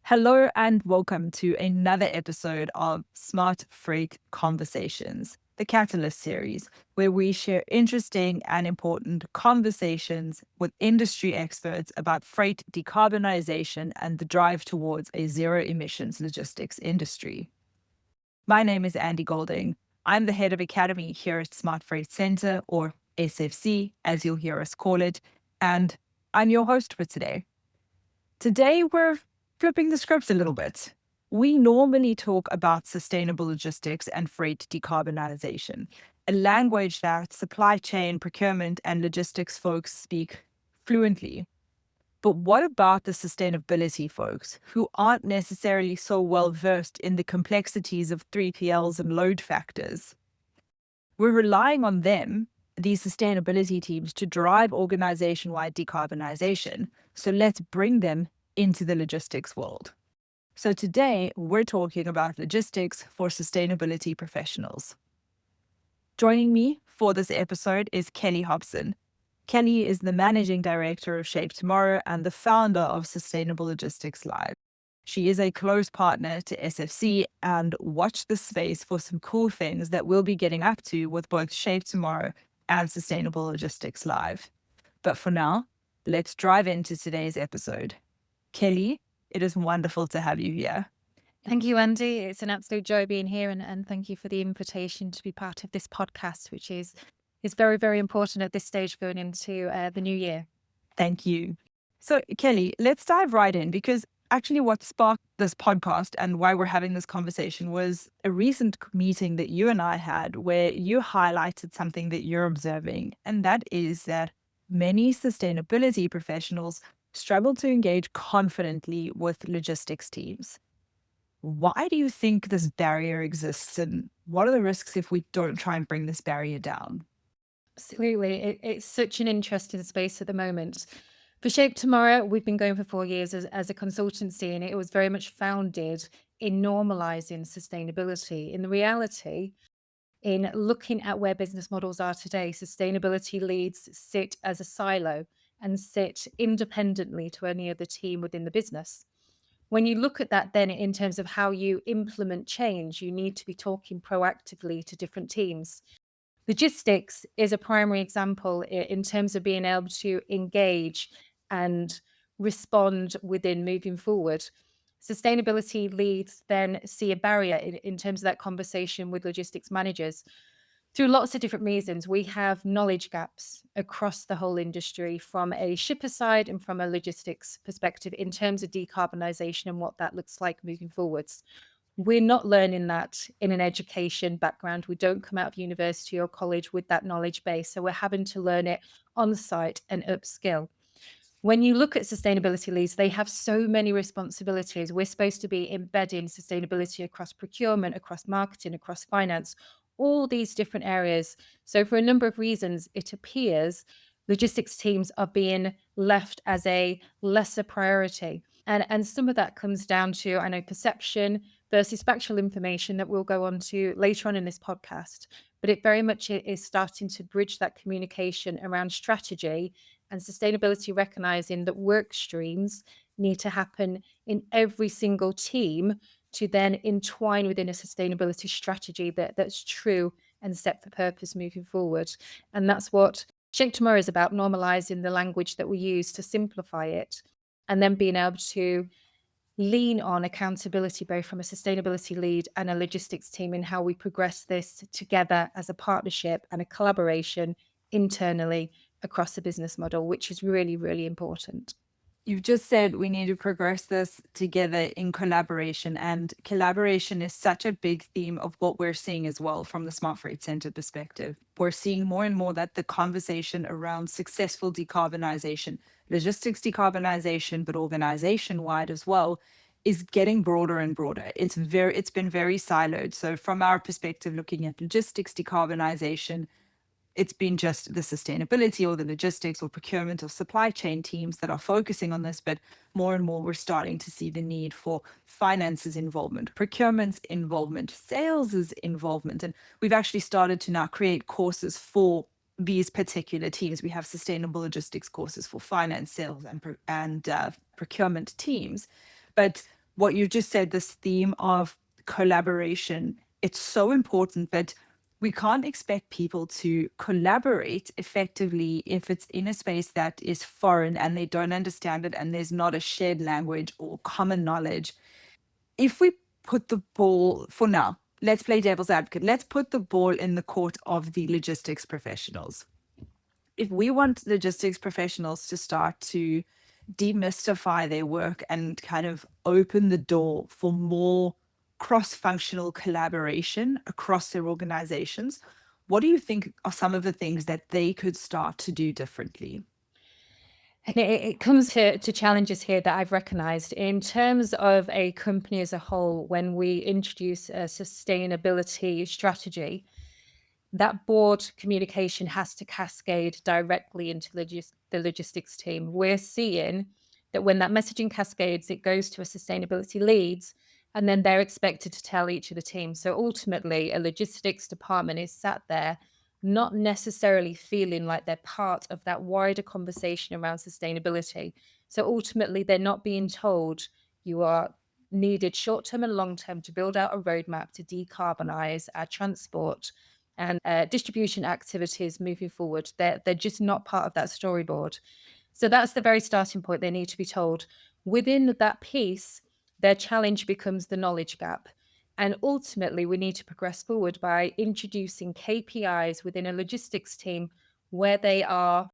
Hello and welcome to another episode of Smart Freight Conversations, the Catalyst series, where we share interesting and important conversations with industry experts about freight decarbonization and the drive towards a zero emissions logistics industry. My name is Andy Golding. I'm the head of Academy here at Smart Freight Center, or SFC, as you'll hear us call it, and I'm your host for today. Today, we're flipping the script a little bit. We normally talk about sustainable logistics and freight decarbonization, a language that supply chain, procurement, and logistics folks speak fluently. But what about the sustainability folks who aren't necessarily so well versed in the complexities of 3PLs and load factors? We're relying on them, these sustainability teams, to drive organization wide decarbonization. So let's bring them into the logistics world. So today, we're talking about logistics for sustainability professionals. Joining me for this episode is Kelly Hobson. Kelly is the managing director of Shape Tomorrow and the founder of Sustainable Logistics Live. She is a close partner to SFC, and watch the space for some cool things that we'll be getting up to with both Shape Tomorrow and Sustainable Logistics Live. But for now, let's drive into today's episode. Kelly, it is wonderful to have you here. Thank you, Andy. It's an absolute joy being here, and thank you for the invitation to be part of this podcast, which is very, very important at this stage going into the new year. Thank you. So, Kelly, let's dive right in, because actually what sparked this podcast and why we're having this conversation was a recent meeting that you and I had where you highlighted something that you're observing, and that is that many sustainability professionals struggle to engage confidently with logistics teams. Why do you think this barrier exists, and what are the risks if we don't try and bring this barrier down? Absolutely. It's such an interesting space at the moment. For Shape Tomorrow, we've been going for 4 years as a consultancy, and it was very much founded in normalizing sustainability. In the reality, in looking at where business models are today, sustainability leads sit as a silo and sit independently to any other team within the business. When you look at that, then in terms of how you implement change, you need to be talking proactively to different teams. Logistics is a primary example in terms of being able to engage and respond within moving forward. Sustainability leads then see a barrier in terms of that conversation with logistics managers. Through lots of different reasons, we have knowledge gaps across the whole industry from a shipper side and from a logistics perspective in terms of decarbonisation and what that looks like moving forwards. We're not learning that in an education background. We don't come out of university or college with that knowledge base. So we're having to learn it on site and upskill. When you look at sustainability leads, they have so many responsibilities. We're supposed to be embedding sustainability across procurement, across marketing, across finance, all these different areas. So for a number of reasons, it appears logistics teams are being left as a lesser priority. And some of that comes down to, I know, perception versus factual information that we'll go on to later on in this podcast. But it very much is starting to bridge that communication around strategy and sustainability, recognizing that work streams need to happen in every single team to then entwine within a sustainability strategy that's true and set for purpose moving forward. And that's what Shape Tomorrow is about, normalizing the language that we use to simplify it, and then being able to lean on accountability, both from a sustainability lead and a logistics team, in how we progress this together as a partnership and a collaboration internally across the business model, which is really, really important. You've just said we need to progress this together in collaboration, and collaboration is such a big theme of what we're seeing as well from the Smart Freight Center perspective. We're seeing more and more that the conversation around successful decarbonization, logistics decarbonization, but organization wide as well, is getting broader and broader. It's been very siloed. So from our perspective, looking at logistics decarbonization, it's been just the sustainability or the logistics or procurement or supply chain teams that are focusing on this, but more and more we're starting to see the need for finances involvement, procurement's involvement, sales's involvement. And we've actually started to now create courses for these particular teams. We have sustainable logistics courses for finance, sales, and procurement teams. But what you just said, this theme of collaboration, it's so important that we can't expect people to collaborate effectively if it's in a space that is foreign and they don't understand it and there's not a shared language or common knowledge. If we put the ball, for now, let's play devil's advocate, let's put the ball in the court of the logistics professionals. If we want logistics professionals to start to demystify their work and kind of open the door for more cross-functional collaboration across their organizations, what do you think are some of the things that they could start to do differently? And it comes to challenges here that I've recognized in terms of a company as a whole. When we introduce a sustainability strategy, that board communication has to cascade directly into the logistics team. We're seeing that when that messaging cascades, it goes to a sustainability leads, and then they're expected to tell each of the teams. So ultimately, a logistics department is sat there not necessarily feeling like they're part of that wider conversation around sustainability. So ultimately, they're not being told you are needed short term and long term to build out a roadmap to decarbonize our transport and distribution activities moving forward. They're just not part of that storyboard. So that's the very starting point. They need to be told. Within that piece, their challenge becomes the knowledge gap. And ultimately, we need to progress forward by introducing KPIs within a logistics team where they are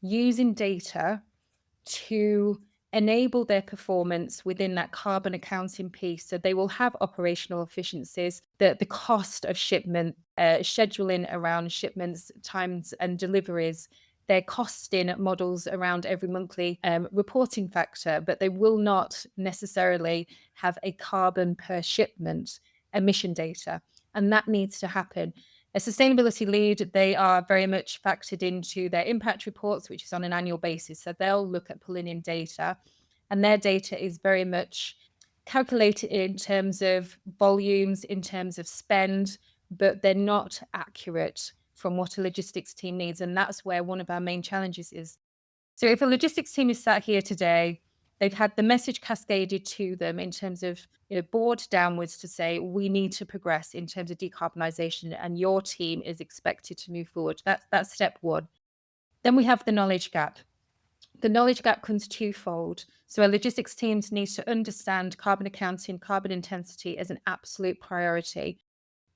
using data to enable their performance within that carbon accounting piece. So they will have operational efficiencies, the cost of shipment, scheduling around shipments, times and deliveries, their costing models around every monthly reporting factor, but they will not necessarily have a carbon per shipment emission data. And that needs to happen. A sustainability lead, they are very much factored into their impact reports, which is on an annual basis. So they'll look at pulling in data, and their data is very much calculated in terms of volumes, in terms of spend, but they're not accurate from what a logistics team needs. And that's where one of our main challenges is. So if a logistics team is sat here today, they've had the message cascaded to them in terms of board downwards to say, we need to progress in terms of decarbonisation and your team is expected to move forward. That's step one. Then we have the knowledge gap. The knowledge gap comes twofold. So our logistics teams need to understand carbon accounting, carbon intensity as an absolute priority.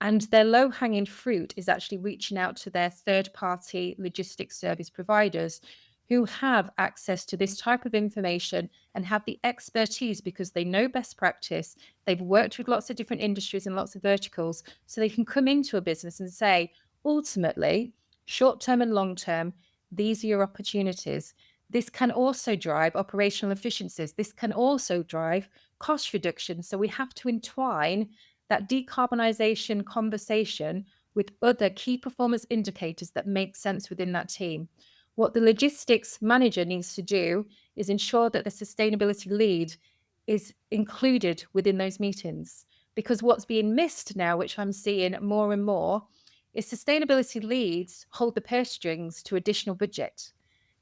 And their low-hanging fruit is actually reaching out to their third-party logistics service providers who have access to this type of information and have the expertise because they know best practice. They've worked with lots of different industries and lots of verticals, so they can come into a business and say, ultimately, short-term and long-term, these are your opportunities. This can also drive operational efficiencies. This can also drive cost reduction. So we have to entwine that decarbonisation conversation with other key performance indicators that make sense within that team. What the logistics manager needs to do is ensure that the sustainability lead is included within those meetings. Because what's being missed now, which I'm seeing more and more, is sustainability leads hold the purse strings to additional budget.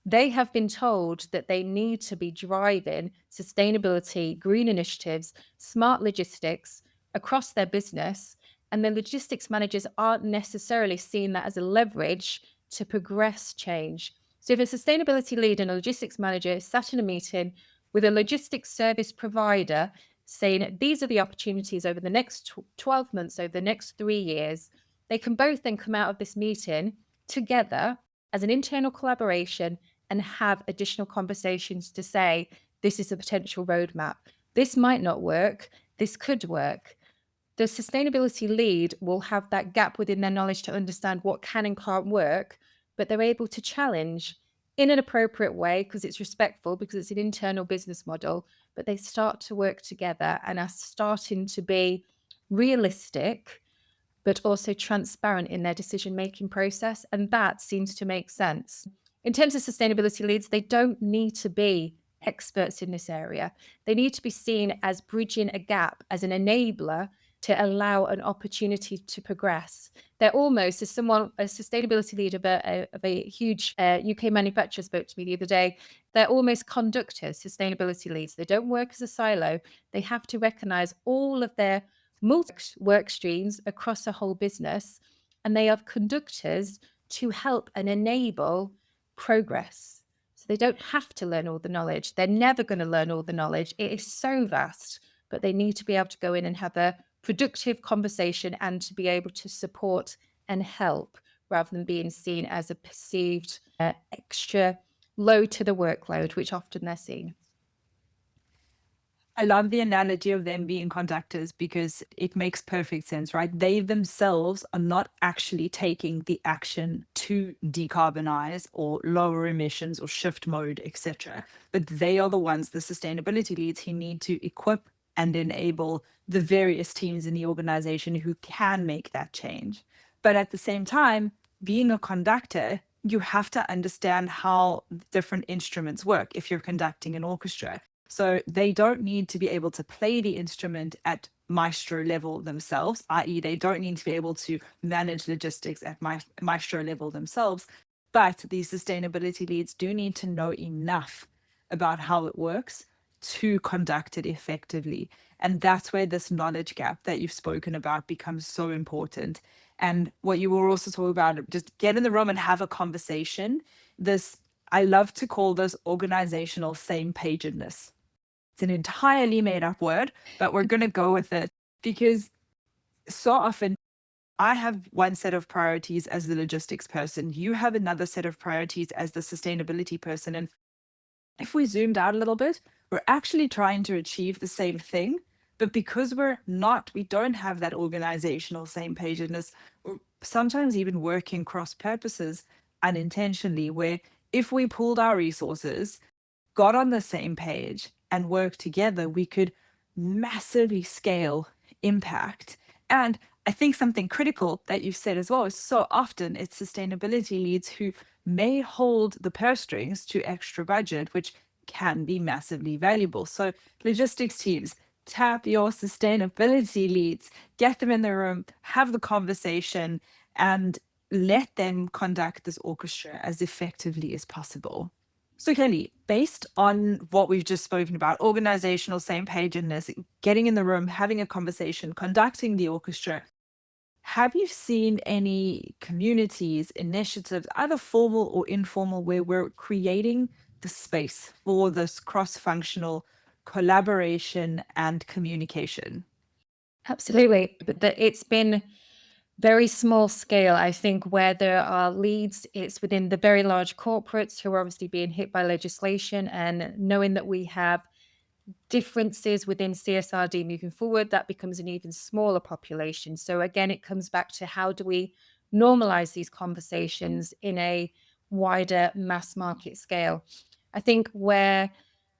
They have been told that they need to be driving sustainability, green initiatives, smart logistics across their business, and the logistics managers aren't necessarily seeing that as a leverage to progress change. So if a sustainability lead and a logistics manager is sat in a meeting with a logistics service provider saying these are the opportunities over the next 12 months, over the next 3 years, they can both then come out of this meeting together as an internal collaboration and have additional conversations to say, this is a potential roadmap. This might not work. This could work. The sustainability lead will have that gap within their knowledge to understand what can and can't work, but they're able to challenge in an appropriate way because it's respectful, because it's an internal business model, but they start to work together and are starting to be realistic, but also transparent in their decision-making process. And that seems to make sense. In terms of sustainability leads, they don't need to be experts in this area. They need to be seen as bridging a gap, as an enabler to allow an opportunity to progress. They're almost, as someone, a sustainability lead of a huge UK manufacturer spoke to me the other day, they're almost conductors, sustainability leads. They don't work as a silo. They have to recognize all of their multi work streams across a whole business, and they are conductors to help and enable progress. So they don't have to learn all the knowledge. They're never going to learn all the knowledge. It is so vast, but they need to be able to go in and have a productive conversation and to be able to support and help rather than being seen as a perceived extra load to the workload, which often they're seen. I love the analogy of them being conductors because it makes perfect sense, right? They themselves are not actually taking the action to decarbonize or lower emissions or shift mode, etc. But they are the ones, the sustainability leads, who need to equip and enable the various teams in the organization who can make that change. But at the same time, being a conductor, you have to understand how different instruments work if you're conducting an orchestra. So they don't need to be able to play the instrument at maestro level themselves, i.e., they don't need to be able to manage logistics at maestro level themselves. But these sustainability leads do need to know enough about how it works to conduct it effectively. And that's where this knowledge gap that you've spoken about becomes so important. And what you were also talking about, just get in the room and have a conversation. This, I love to call this organizational same pagedness. It's an entirely made up word, but we're going to go with it because so often I have one set of priorities as the logistics person. You have another set of priorities as the sustainability person. And if we zoomed out a little bit, we're actually trying to achieve the same thing. But because we don't have that organizational same pagedness, we're sometimes even working cross purposes unintentionally, where if we pooled our resources, got on the same page and worked together, we could massively scale impact. And I think something critical that you've said as well is so often it's sustainability leads who may hold the purse strings to extra budget, which can be massively valuable. So, logistics teams, tap your sustainability leads, get them in the room, have the conversation, and let them conduct this orchestra as effectively as possible. So, Kelly, based on what we've just spoken about, organizational same pagedness, getting in the room, having a conversation, conducting the orchestra, have you seen any communities, initiatives, either formal or informal, where we're creating the space for this cross functional collaboration and communication? Absolutely. But it's been very small scale. I think where there are leads, it's within the very large corporates who are obviously being hit by legislation, and knowing that we have differences within CSRD moving forward, that becomes an even smaller population. So again, it comes back to how do we normalize these conversations in a wider mass market scale? I think where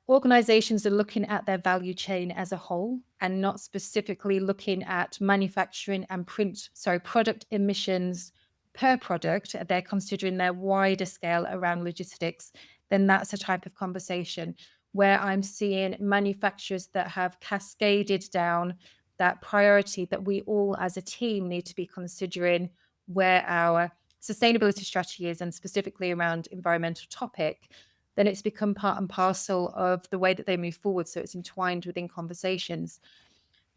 organizations are looking at their value chain as a whole and not specifically looking at manufacturing and product emissions per product, they're considering their wider scale around logistics, then that's a type of conversation where I'm seeing manufacturers that have cascaded down that priority that we all as a team need to be considering where our sustainability strategy is, and specifically around environmental topic, then it's become part and parcel of the way that they move forward. So it's entwined within conversations.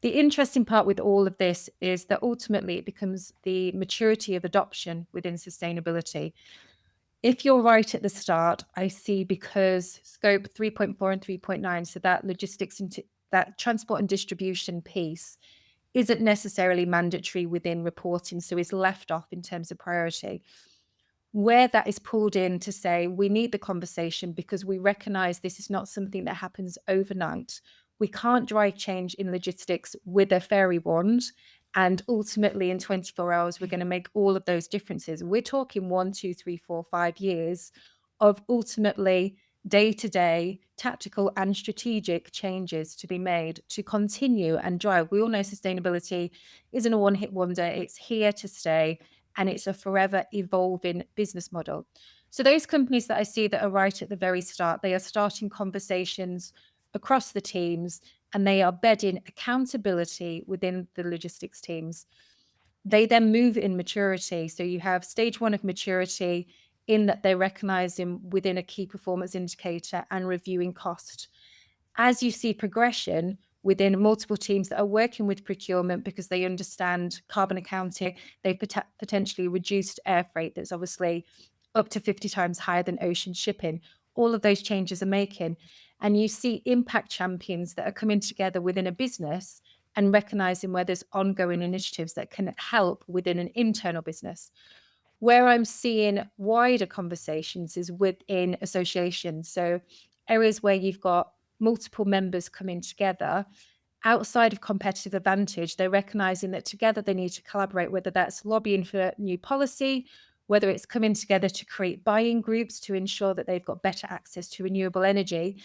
The interesting part with all of this is that ultimately it becomes the maturity of adoption within sustainability. If you're right at the start, I see, because scope 3.4 and 3.9, so that logistics into that transport and distribution piece isn't necessarily mandatory within reporting, so is left off in terms of priority. Where that is pulled in to say we need the conversation because we recognize this is not something that happens overnight. We can't drive change in logistics with a fairy wand. And ultimately, in 24 hours, we're going to make all of those differences. We're talking 1, 2, 3, 4, 5 years of ultimately day to day tactical and strategic changes to be made to continue and drive. We all know sustainability isn't a one hit wonder, it's here to stay, and it's a forever evolving business model. So those companies that I see that are right at the very start, they are starting conversations across the teams. and they are bedding accountability within the logistics teams. They then move in maturity. So you have stage 1 of maturity in that they're recognizing within a key performance indicator and reviewing cost. As you see progression within multiple teams that are working with procurement because they understand carbon accounting, they've potentially reduced air freight that's obviously up to 50 times higher than ocean shipping. All of those changes are making. And you see impact champions that are coming together within a business and recognizing where there's ongoing initiatives that can help within an internal business. Where I'm seeing wider conversations is within associations. So areas where you've got multiple members coming together outside of competitive advantage, they're recognizing that together they need to collaborate, whether that's lobbying for new policy, whether it's coming together to create buying groups to ensure that they've got better access to renewable energy.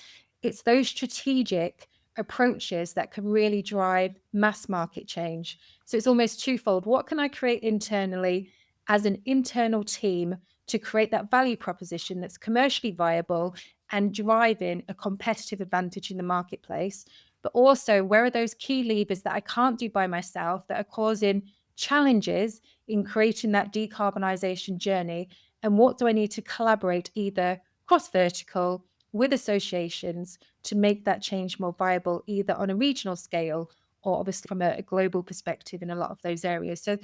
It's those strategic approaches that can really drive mass market change. So it's almost twofold. What can I create internally as an internal team to create that value proposition that's commercially viable and driving a competitive advantage in the marketplace? But also, where are those key levers that I can't do by myself that are causing challenges in creating that decarbonisation journey? And what do I need to collaborate either cross vertical with associations to make that change more viable, either on a regional scale or obviously from a global perspective in a lot of those areas? So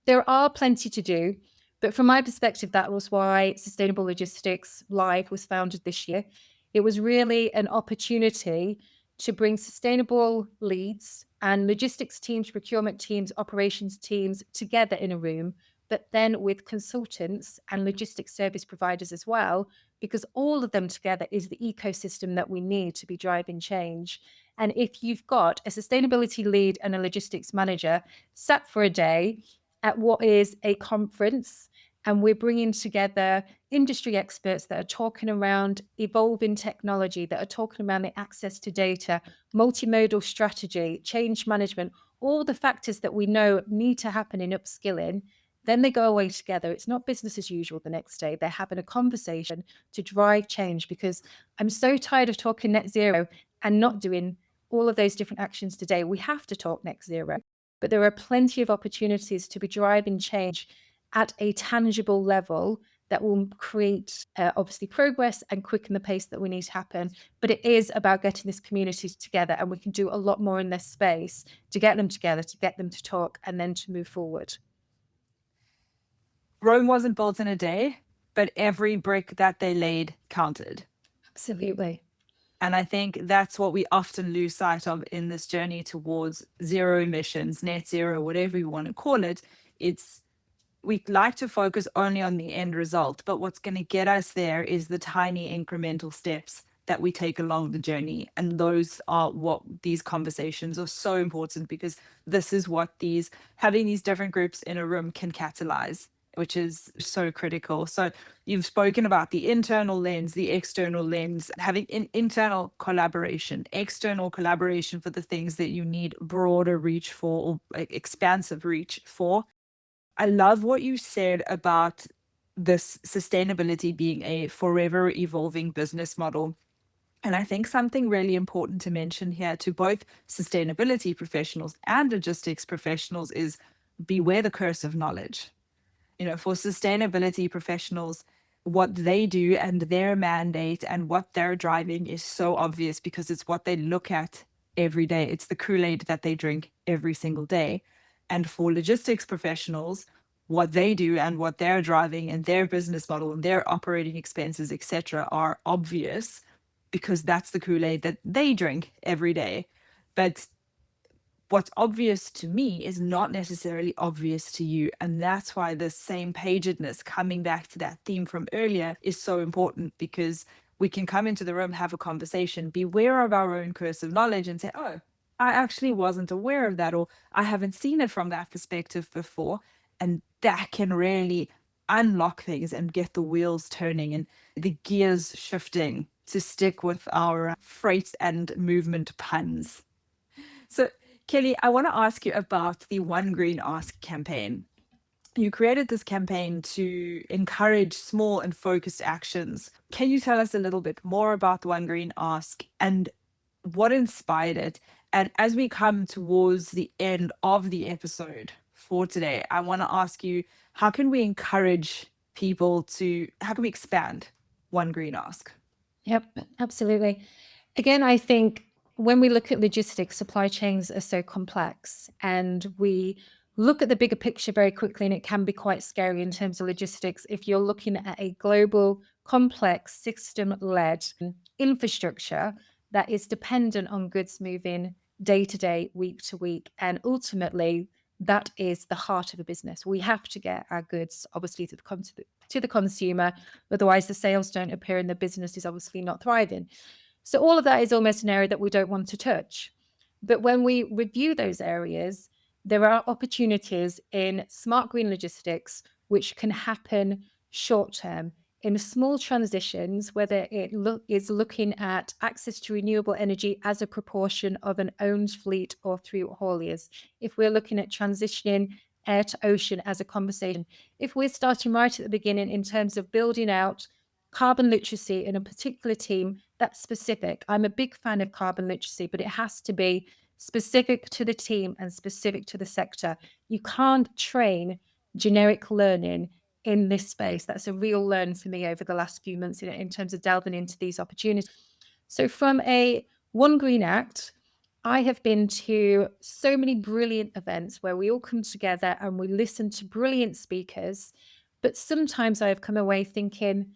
there are plenty to do. But from my perspective, that was why Sustainable Logistics Live was founded this year. It was really an opportunity to bring sustainable leads and logistics teams, procurement teams, operations teams together in a room, but then with consultants and logistics service providers as well, because all of them together is the ecosystem that we need to be driving change. And if you've got a sustainability lead and a logistics manager sat for a day at what is a conference, and we're bringing together industry experts that are talking around evolving technology, that are talking around the access to data, multimodal strategy, change management, all the factors that we know need to happen in upskilling, then they go away together. It's not business as usual the next day. They're having a conversation to drive change, because I'm so tired of talking net zero and not doing all of those different actions today. We have to talk net zero, but there are plenty of opportunities to be driving change at a tangible level that will create obviously progress and quicken the pace that we need to happen. But it is about getting this community together, and we can do a lot more in this space to get them together, to get them to talk, and then to move forward. Rome wasn't built in a day, but every brick that they laid counted. Absolutely. And I think that's what we often lose sight of in this journey towards zero emissions, net zero, whatever you want to call it. It's we like to focus only on the end result, but what's going to get us there is the tiny incremental steps that we take along the journey. And those are what these conversations are so important, because this is what having these different groups in a room can catalyze, which is so critical. So you've spoken about the internal lens, the external lens, having internal collaboration, external collaboration for the things that you need broader reach for, or expansive reach for. I love what you said about this sustainability being a forever evolving business model. And I think something really important to mention here to both sustainability professionals and logistics professionals is beware the curse of knowledge. For sustainability professionals, what they do and their mandate and what they're driving is so obvious, because it's what they look at every day. It's the Kool-Aid that they drink every single day. And for logistics professionals, what they do and what they're driving and their business model and their operating expenses, etc., are obvious, because that's the Kool-Aid that they drink every day. But what's obvious to me is not necessarily obvious to you. And that's why the same pagedness, coming back to that theme from earlier, is so important, because we can come into the room, have a conversation, beware of our own curse of knowledge and say, oh, I actually wasn't aware of that, or I haven't seen it from that perspective before. And that can really unlock things and get the wheels turning and the gears shifting, to stick with our freight and movement puns. So, Kelly, I want to ask you about the One Green Ask campaign. You created this campaign to encourage small and focused actions. Can you tell us a little bit more about the One Green Ask and what inspired it, And as we come towards the end of the episode for today, I want to ask you, how can we encourage people to, how can we expand One Green Ask? Yep, absolutely. Again, I think when we look at logistics, supply chains are so complex, and we look at the bigger picture very quickly, and it can be quite scary in terms of logistics if you're looking at a global, complex, system-led infrastructure that is dependent on goods moving day to day, week to week, and ultimately that is the heart of a business. We have to get our goods obviously to the consumer, otherwise the sales don't appear and the business is obviously not thriving. So all of that is almost an area that we don't want to touch. But when we review those areas, there are opportunities in smart green logistics which can happen short term in small transitions, whether it is looking at access to renewable energy as a proportion of an owned fleet or through hauliers. If we're looking at transitioning air to ocean as a conversation, if we're starting right at the beginning in terms of building out carbon literacy in a particular team that's specific. I'm a big fan of carbon literacy, but it has to be specific to the team and specific to the sector. You can't train generic learning in this space. That's a real learn for me over the last few months in terms of delving into these opportunities. So from a One Green Act, I have been to so many brilliant events where we all come together and we listen to brilliant speakers. But sometimes I have come away thinking,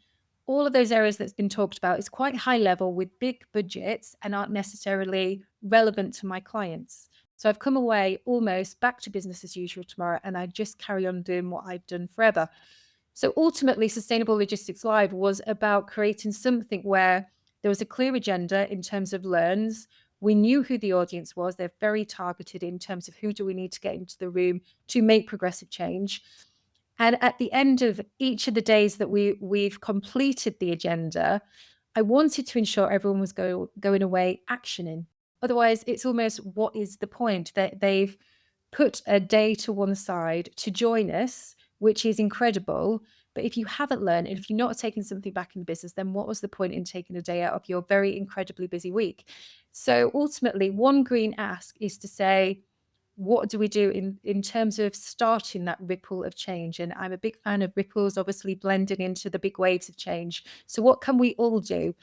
all of those areas that's been talked about is quite high level with big budgets and aren't necessarily relevant to my clients. So I've come away almost back to business as usual tomorrow, and I just carry on doing what I've done forever. So ultimately, Sustainable Logistics Live was about creating something where there was a clear agenda in terms of learns. We knew who the audience was. They're very targeted in terms of who do we need to get into the room to make progressive change. And at the end of each of the days that we've completed the agenda, I wanted to ensure everyone was going away actioning. Otherwise, it's almost, what is the point? That they've put a day to one side to join us, which is incredible. But if you haven't learned, and if you're not taking something back in the business, then what was the point in taking a day out of your very incredibly busy week? So ultimately, One Green Ask is to say, what do we do in terms of starting that ripple of change? And I'm a big fan of ripples, obviously blending into the big waves of change. So what can we all do?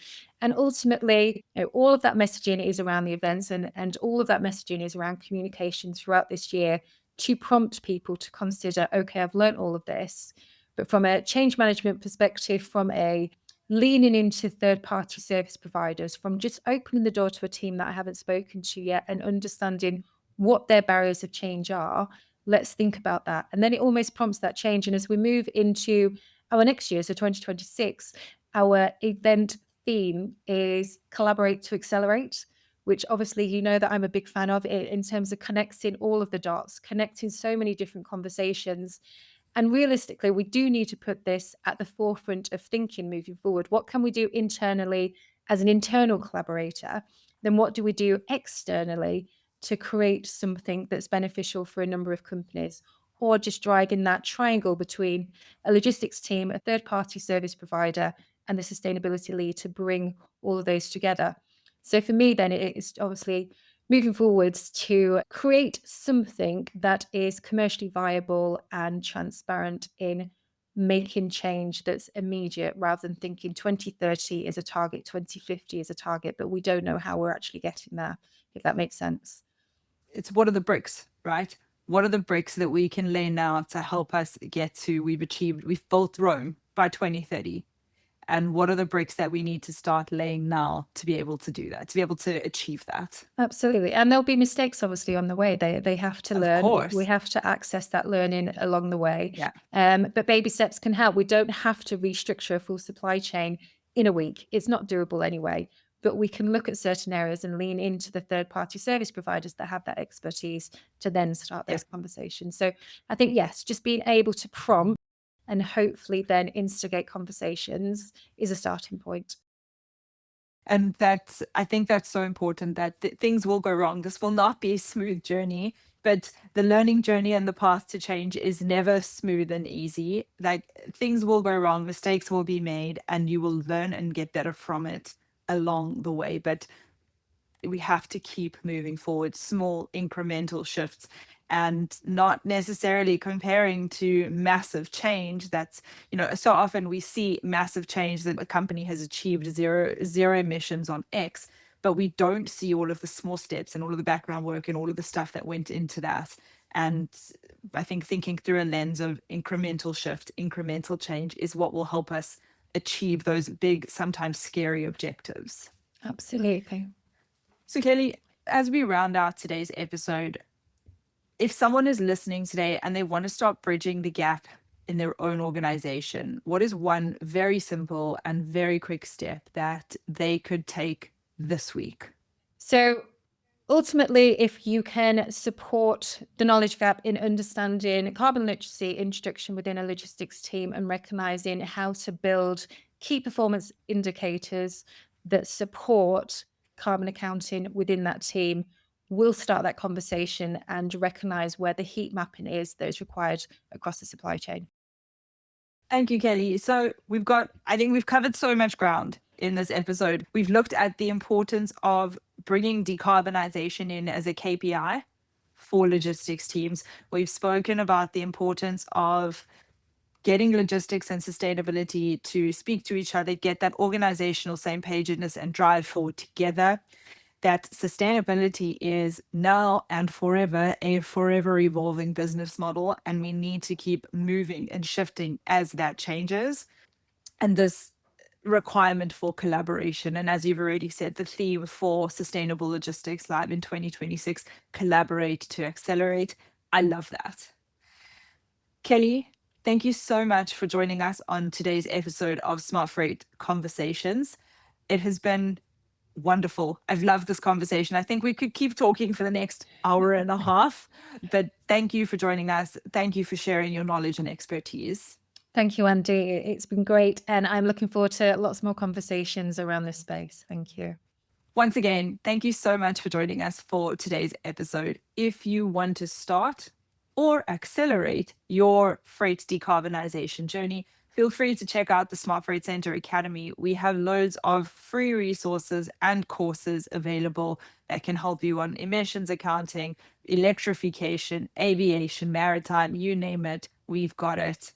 And ultimately, all of that messaging is around the events, and all of that messaging is around communication throughout this year to prompt people to consider, okay, I've learned all of this, but from a change management perspective, from a leaning into third-party service providers, from just opening the door to a team that I haven't spoken to yet and understanding what their barriers of change are, let's think about that. And then it almost prompts that change. And as we move into our next year, so 2026, our event theme is Collaborate to Accelerate, which obviously you know that I'm a big fan of it in terms of connecting all of the dots, connecting so many different conversations. And realistically, we do need to put this at the forefront of thinking moving forward. What can we do internally as an internal collaborator? Then what do we do externally to create something that's beneficial for a number of companies? Or just driving that triangle between a logistics team, a third-party service provider, and the sustainability lead to bring all of those together. So for me, then, it is obviously moving forwards to create something that is commercially viable and transparent in making change that's immediate, rather than thinking 2030 is a target, 2050 is a target, but we don't know how we're actually getting there, if that makes sense. It's what are the bricks, right? What are the bricks that we can lay now to help us get to, we've built Rome by 2030? And what are the bricks that we need to start laying now to be able to do that, to be able to achieve that? Absolutely. And there'll be mistakes obviously on the way. They have to Of learn. We course. have to access that learning along the way. Yeah. But baby steps can help. We don't have to restructure a full supply chain in a week. It's not doable anyway. But we can look at certain areas and lean into the third-party service providers that have that expertise to then start those conversations. So I think, yes, just being able to prompt and hopefully then instigate conversations is a starting point. And I think that's so important, that things will go wrong. This will not be a smooth journey, but the learning journey and the path to change is never smooth and easy. Like, things will go wrong, mistakes will be made, and you will learn and get better from it along the way. But we have to keep moving forward, small incremental shifts, and not necessarily comparing to massive change. That's, so often we see massive change that a company has achieved zero emissions on X, but we don't see all of the small steps and all of the background work and all of the stuff that went into that. And I think thinking through a lens of incremental shift, incremental change is what will help us achieve those big, sometimes scary objectives. Absolutely. So, Kelly, as we round out today's episode, if someone is listening today and they want to start bridging the gap in their own organization, what is one very simple and very quick step that they could take this week? So ultimately, if you can support the knowledge gap in understanding carbon literacy introduction within a logistics team and recognizing how to build key performance indicators that support carbon accounting within that team, we'll start that conversation and recognize where the heat mapping is that is required across the supply chain. Thank you, Kelly. So I think we've covered so much ground in this episode. We've looked at the importance of bringing decarbonization in as a KPI for logistics teams. We've spoken about the importance of getting logistics and sustainability to speak to each other, get that organizational same pagedness and drive forward together. That sustainability is now and forever a forever evolving business model, and we need to keep moving and shifting as that changes. And this requirement for collaboration. And as you've already said, the theme for Sustainable Logistics Live in 2026, collaborate to accelerate. I love that. Kelly, thank you so much for joining us on today's episode of Smart Freight Conversations. It has been wonderful. I've loved this conversation. I think we could keep talking for the next hour and a half, but thank you for joining us. Thank you for sharing your knowledge and expertise. Thank you, Andy. It's been great. And I'm looking forward to lots more conversations around this space. Thank you. Once again, thank you so much for joining us for today's episode. If you want to start or accelerate your freight decarbonization journey, feel free to check out the Smart Freight Center Academy. We have loads of free resources and courses available that can help you on emissions accounting, electrification, aviation, maritime, you name it, we've got it.